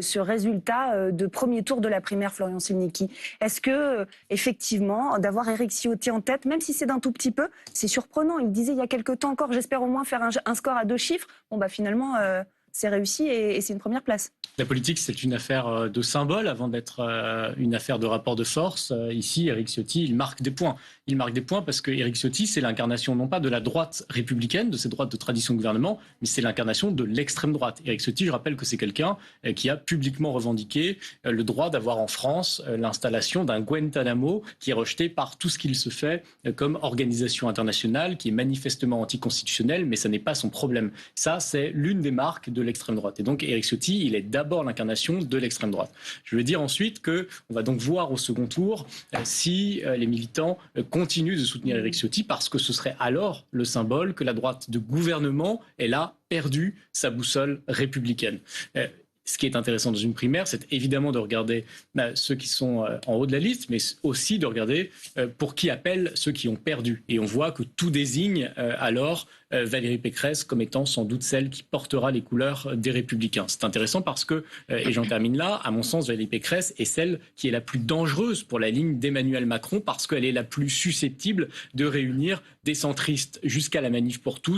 ce résultat de premier tour de la primaire, Florian Civnicki? Est-ce que, effectivement, d'avoir Éric Ciotti en tête, même si c'est d'un tout petit peu, c'est surprenant. Il disait il y a quelque temps encore, j'espère au moins faire un score à 2 chiffres. Bon, bah finalement, c'est réussi et c'est une première place. La politique, c'est une affaire de symbole avant d'être une affaire de rapport de force. Ici, Éric Ciotti, il marque des points. Il marque des points parce que Éric Ciotti, c'est l'incarnation non pas de la droite républicaine, de cette droite de tradition de gouvernement, mais c'est l'incarnation de l'extrême droite. Éric Ciotti, je rappelle que c'est quelqu'un qui a publiquement revendiqué le droit d'avoir en France l'installation d'un Guantanamo qui est rejeté par tout ce qu'il se fait comme organisation internationale, qui est manifestement anticonstitutionnelle, mais ça n'est pas son problème. Ça, c'est l'une des marques de l'extrême droite. Et donc, Éric Ciotti, il est d'abord l'incarnation de l'extrême droite. Je veux dire ensuite qu'on va donc voir au second tour si les militants continuent de soutenir Éric Ciotti, parce que ce serait alors le symbole que la droite de gouvernement, elle a perdu sa boussole républicaine. Ce qui est intéressant dans une primaire, c'est évidemment de regarder ceux qui sont en haut de la liste, mais aussi de regarder pour qui appellent ceux qui ont perdu. Et on voit que tout désigne alors Valérie Pécresse comme étant sans doute celle qui portera les couleurs des Républicains. C'est intéressant parce que, et j'en termine là, à mon sens, Valérie Pécresse est celle qui est la plus dangereuse pour la ligne d'Emmanuel Macron, parce qu'elle est la plus susceptible de réunir des centristes jusqu'à la Manif pour tous